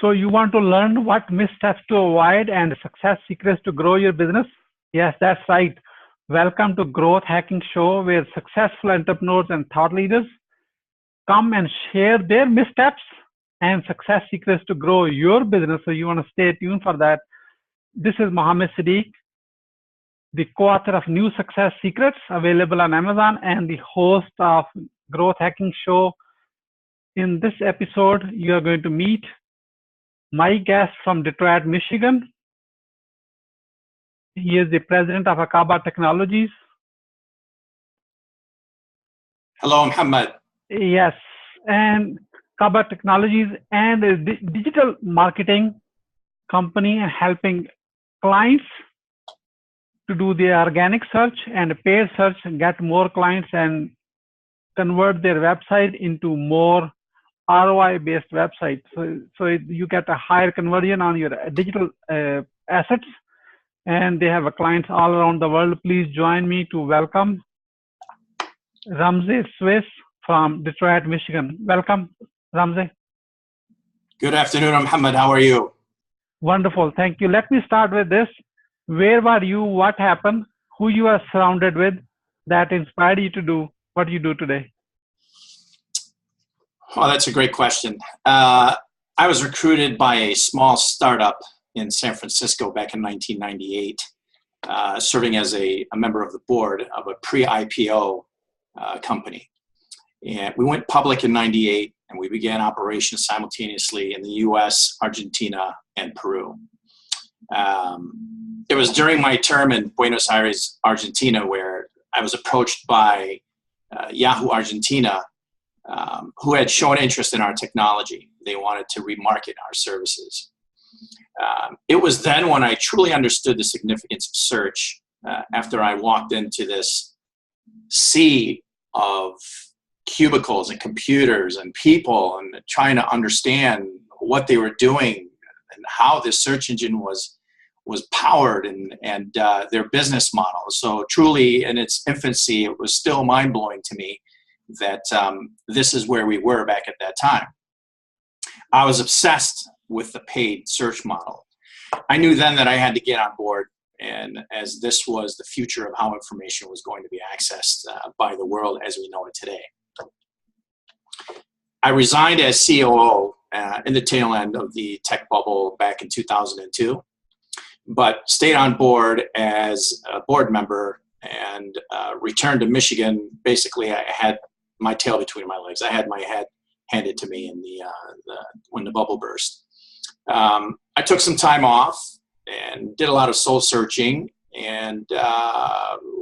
So you want to learn what missteps to avoid and success secrets to grow your business? Yes, that's right. Welcome to Growth Hacking Show, where successful entrepreneurs and thought leaders come and share their missteps and success secrets to grow your business. So you want to stay tuned for that. This is Mohammed Siddique, the co-author of New Success Secrets, available on Amazon, and the host of Growth Hacking Show. In this episode, you are going to meet my guest from Detroit, Michigan. He is the president of Aqaba Technologies. Hello, Muhammad. Yes, and Aqaba Technologies and a digital marketing company and helping clients to do the organic search and paid search and get more clients and convert their website into more ROI-based website. So you get a higher conversion on your digital assets, and they have clients all around the world. Please join me to welcome Ramsey Sweis from Detroit, Michigan. Welcome, Ramsey. Good afternoon, Muhammad. How are you? Wonderful. Thank you. Let me start with this. Where were you? What happened? Who you are surrounded with that inspired you to do what you do today? Oh, that's a great question. I was recruited by a small startup in San Francisco back in 1998, serving as a member of the board of a pre-IPO company. And we went public in 98, and we began operations simultaneously in the US, Argentina, and Peru. It was during my term in Buenos Aires, Argentina, where I was approached by Yahoo Argentina, who had shown interest in our technology. They wanted to remarket our services. It was then when I truly understood the significance of search, after I walked into this sea of cubicles and computers and people and trying to understand what they were doing and how this search engine was powered and their business model. So truly in its infancy, it was still mind-blowing to me that this is where we were back at that time. I was obsessed with the paid search model. I knew then that I had to get on board, and as this was the future of how information was going to be accessed by the world as we know it today. I resigned as COO in the tail end of the tech bubble back in 2002, but stayed on board as a board member and returned to Michigan. Basically, I had my tail between my legs. I had my head handed to me in when the bubble burst. I took some time off and did a lot of soul searching. And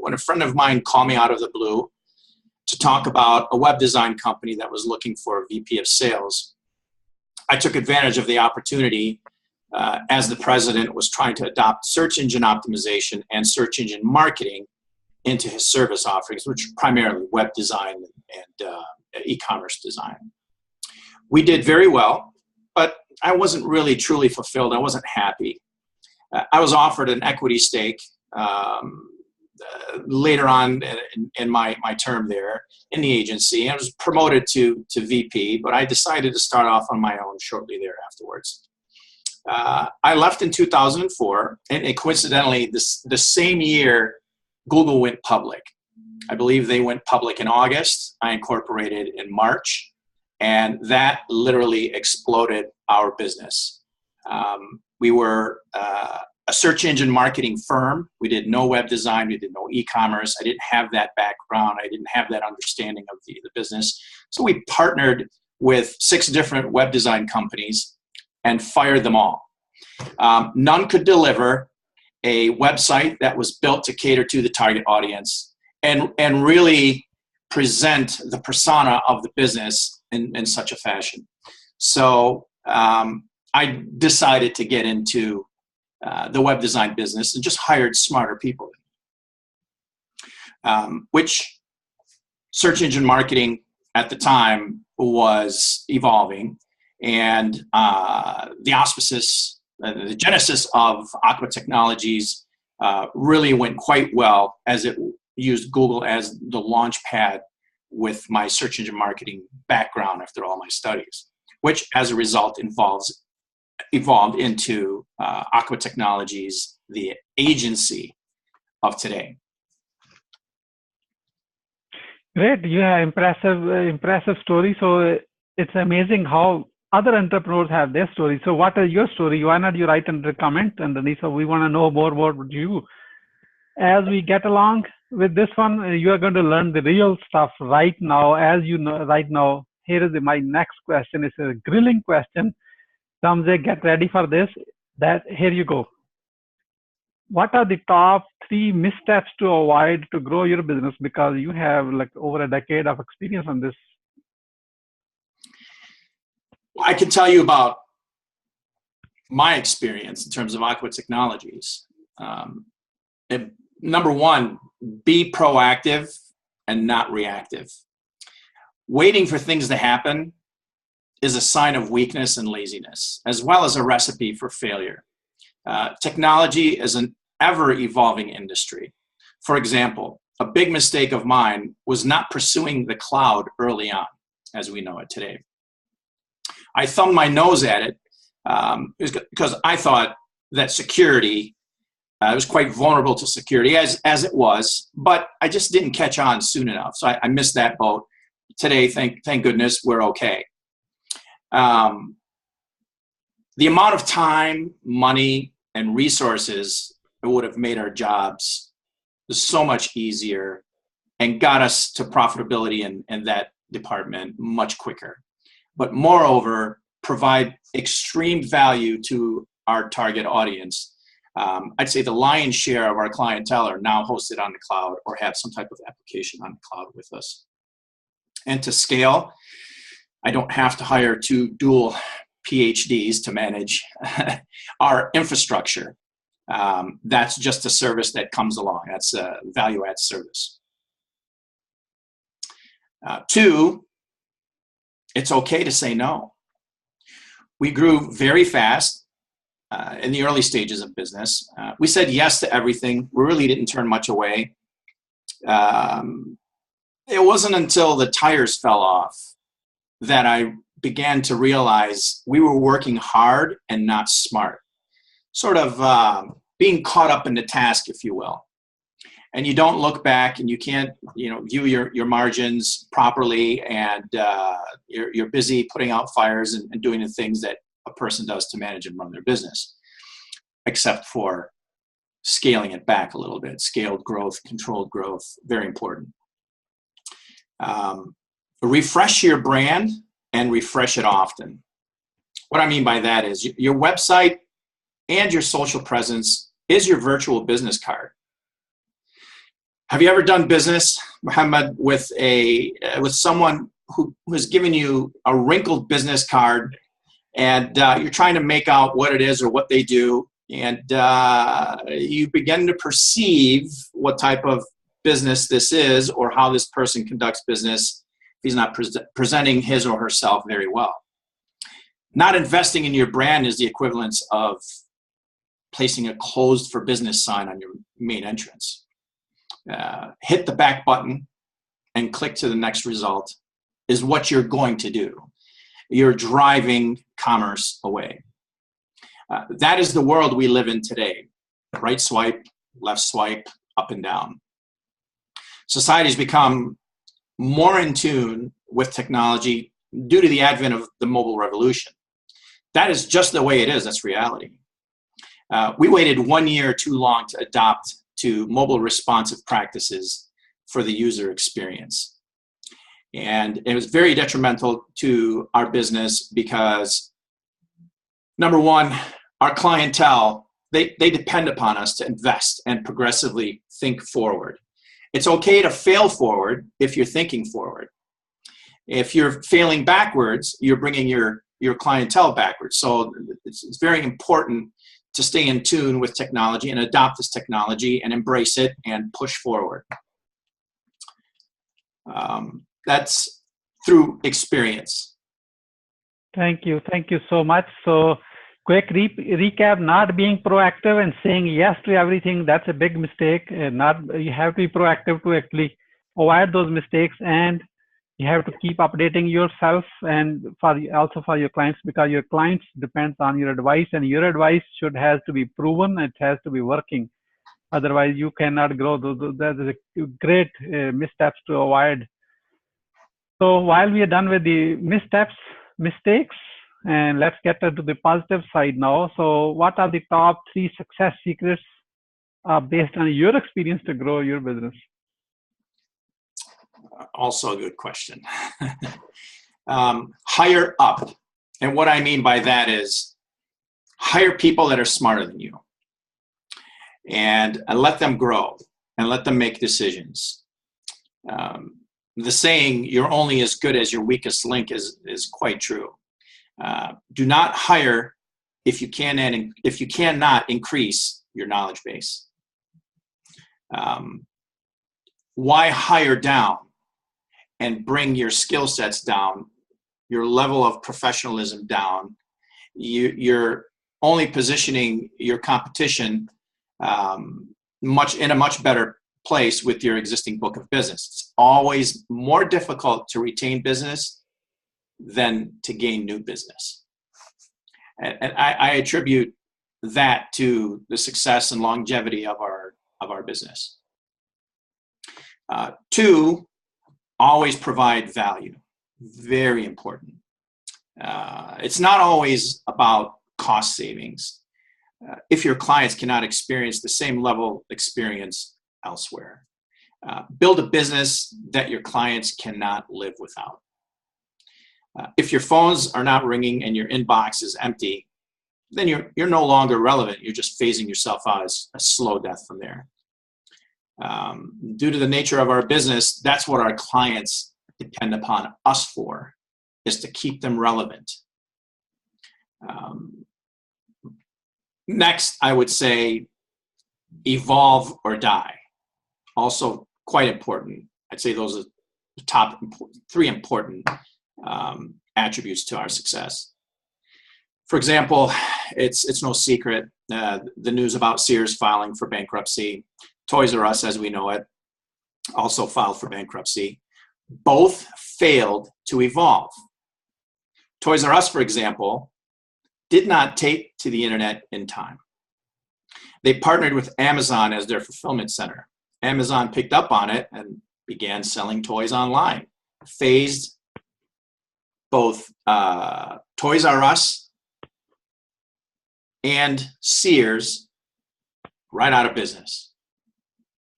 when a friend of mine called me out of the blue to talk about a web design company that was looking for a VP of sales, I took advantage of the opportunity as the president was trying to adopt search engine optimization and search engine marketing into his service offerings, which are primarily web design and e-commerce design. We did very well, but I wasn't really truly fulfilled. I wasn't happy. I was offered an equity stake later on in my term there in the agency. I was promoted to VP, but I decided to start off on my own shortly there afterwards. I left in 2004, and coincidentally, the same year, Google went public. I believe they went public in August. I incorporated in March, and that literally exploded our business. We were a search engine marketing firm. We did no web design. We did no e-commerce. I didn't have that background. I didn't have that understanding of the business. So we partnered with 6 different web design companies and fired them all. None could deliver a website that was built to cater to the target audience and really present the persona of the business in such a fashion. So I decided to get into the web design business and just hired smarter people, which search engine marketing at the time was evolving. And the auspices, the genesis of Aqaba Technologies really went quite well as it used Google as the launch pad with my search engine marketing background after all my studies, which as a result involves evolved into Aqaba Technologies, the agency of today. Great. You have impressive story. So it's amazing how other entrepreneurs have their story. So what is your story? Why not you write under the comment underneath? So we want to know more about you. As we get along with this one, you are going to learn the real stuff right now. As you know, right now, here is my next question. It's a grilling question. Ramsey, get ready for this. Here you go. What are the top 3 missteps to avoid to grow your business? Because you have like over a decade of experience on this. I can tell you about my experience in terms of Aqaba Technologies. Number 1, be proactive and not reactive. Waiting for things to happen is a sign of weakness and laziness, as well as a recipe for failure. Technology is an ever-evolving industry. For example, a big mistake of mine was not pursuing the cloud early on, as we know it today. I thumbed my nose at it because I thought that security, I was quite vulnerable to security as it was, but I just didn't catch on soon enough. So I missed that boat. Today, thank goodness, we're okay. The amount of time, money, and resources that would have made our jobs so much easier and got us to profitability in that department much quicker. But moreover, provide extreme value to our target audience. I'd say the lion's share of our clientele are now hosted on the cloud or have some type of application on the cloud with us. And to scale, I don't have to hire 2 dual PhDs to manage our infrastructure. That's just a service that comes along. That's a value-add service. 2, it's okay to say no. We grew very fast in the early stages of business. We said yes to everything. We really didn't turn much away. It wasn't until the tires fell off that I began to realize we were working hard and not smart. Sort of being caught up in the task, if you will. And you don't look back and you can't, view your margins properly, and you're busy putting out fires and doing the things that a person does to manage and run their business, except for scaling it back a little bit. Scaled growth, controlled growth, very important. Refresh your brand and refresh it often. What I mean by that is your website and your social presence is your virtual business card. Have you ever done business, Muhammad, with someone who has given you a wrinkled business card, and you're trying to make out what it is or what they do, and you begin to perceive what type of business this is or how this person conducts business if he's not presenting his or herself very well? Not investing in your brand is the equivalence of placing a closed for business sign on your main entrance. Hit the back button and click to the next result is what you're going to do. You're driving commerce away. That is the world we live in today. Right swipe, left swipe, up and down. Society's become more in tune with technology due to the advent of the mobile revolution. That is just the way it is. That's reality. We waited 1 year too long to adopt to mobile responsive practices for the user experience. And it was very detrimental to our business because, number one, our clientele, they depend upon us to invest and progressively think forward. It's okay to fail forward if you're thinking forward. If you're failing backwards, you're bringing your clientele backwards. So it's very important to stay in tune with technology and adopt this technology and embrace it and push forward. That's through experience. Thank you so much. So quick recap: not being proactive and saying yes to everything, that's a big mistake. You have to be proactive to actually avoid those mistakes, and You have to keep updating yourself and also for your clients, because your clients depends on your advice, and your advice has to be proven. It has to be working. Otherwise, you cannot grow. That is a great missteps to avoid. So while we are done with the mistakes, and let's get to the positive side now. So what are the top 3 success secrets based on your experience to grow your business? Also a good question. Hire up. And what I mean by that is hire people that are smarter than you, and let them grow and let them make decisions. The saying, you're only as good as your weakest link, is quite true. Do not hire if you cannot increase your knowledge base. Why hire down and bring your skill sets down, your level of professionalism down? You're only positioning your competition in a much better place with your existing book of business. It's always more difficult to retain business than to gain new business. And I attribute that to the success and longevity of our business. 2, always provide value. Very important. It's not always about cost savings. If your clients cannot experience the same level of experience elsewhere, build a business that your clients cannot live without. If your phones are not ringing and your inbox is empty, then you're no longer relevant. You're just phasing yourself out as a slow death from there. Due to the nature of our business, that's what our clients depend upon us for, is to keep them relevant. Next, I would say evolve or die. Also quite important. I'd say those are the top 3 important attributes to our success. For example, it's no secret, the news about Sears filing for bankruptcy. Toys R Us, as we know it, also filed for bankruptcy. Both failed to evolve. Toys R Us, for example, did not take to the internet in time. They partnered with Amazon as their fulfillment center. Amazon picked up on it and began selling toys online, phased both Toys R Us and Sears right out of business.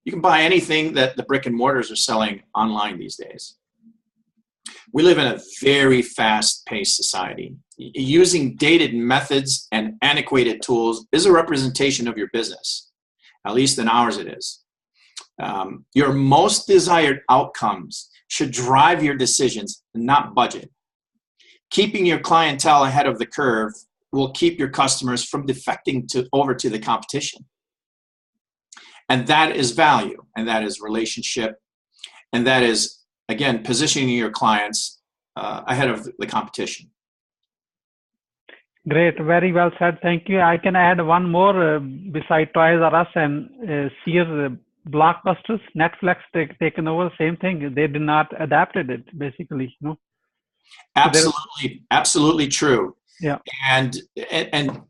You can buy anything that the brick and mortars are selling online these days. We live in a very fast-paced society. Using dated methods and antiquated tools is a representation of your business. At least in ours it is. Your most desired outcomes should drive your decisions, not budget. Keeping your clientele ahead of the curve will keep your customers from defecting over to the competition. And that is value, and that is relationship, and that is, again, positioning your clients ahead of the competition. Great, very well said. Thank you. I can add one more beside Toys R Us and Sears blockbusters. Netflix taken over, same thing. They did not adapted it, basically. No. Absolutely, absolutely true. Yeah. And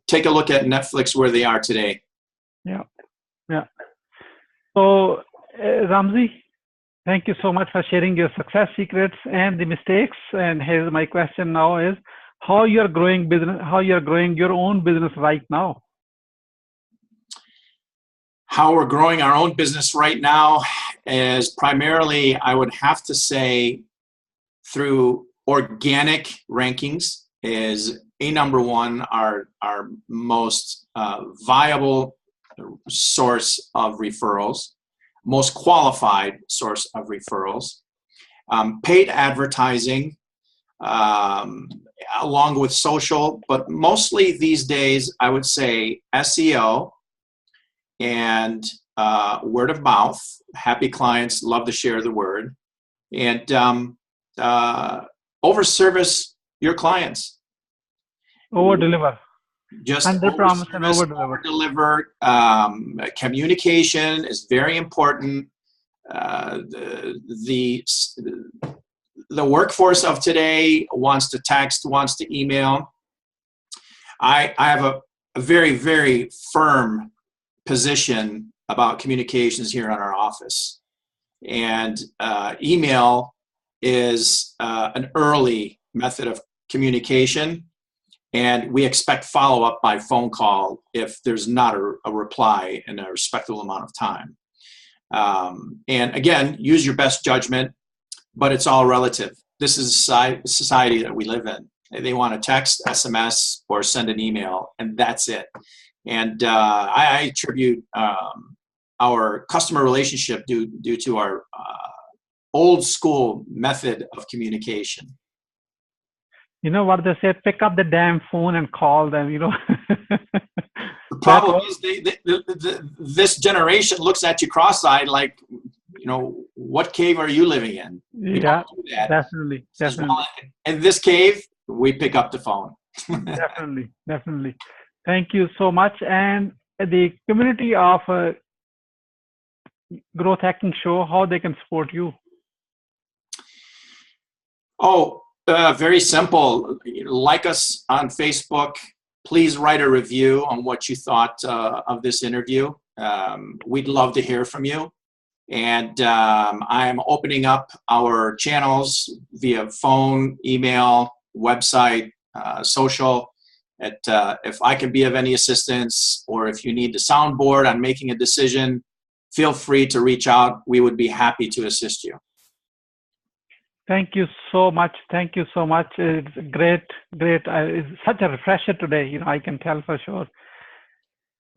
take a look at Netflix, where they are today. Yeah, yeah. So, Ramsey, thank you so much for sharing your success secrets and the mistakes. And here's my question now: is how you're growing business, how you're growing your own business right now? How we're growing our own business right now is primarily, I would have to say, through organic rankings is number 1, our most viable source of referrals, most qualified source of referrals, paid advertising, along with social, but mostly these days, I would say SEO and word of mouth. Happy clients love to share the word, and over service your clients. Over deliver. Just under promise and over deliver. Communication is very important. The the workforce of today wants to text, wants to email. I have a very, very firm position about communications here in our office. And email is an early method of communication. And we expect follow-up by phone call if there's not a reply in a respectable amount of time. And again, use your best judgment, but it's all relative. This is a society that we live in. They want to text, SMS, or send an email, and that's it. And I attribute our customer relationship due to our old school method of communication. You know what they say, pick up the damn phone and call them, you know. The problem is this generation looks at you cross-eyed like, you know, what cave are you living in? We Yeah, don't do that. definitely. Well, in this cave, we pick up the phone. Definitely. Thank you so much. And the community of Growth Hacking Show, how they can support you? Oh, very simple. Like us on Facebook. Please write a review on what you thought of this interview. We'd love to hear from you. And I'm opening up our channels via phone, email, website, social. If I can be of any assistance, or if you need the soundboard on making a decision, feel free to reach out. We would be happy to assist you. Thank you so much. Thank you so much. It's great. It's such a refresher today. You know, I can tell for sure.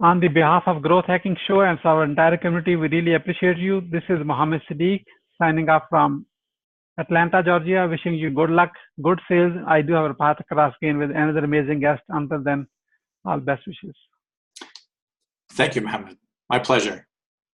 On the behalf of Growth Hacking Show and our entire community, we really appreciate you. This is Mohammed Siddique signing off from Atlanta, Georgia, wishing you good luck, good sales. I do have a path across again with another amazing guest. Until then, all best wishes. Thank you, Mohammed. My pleasure.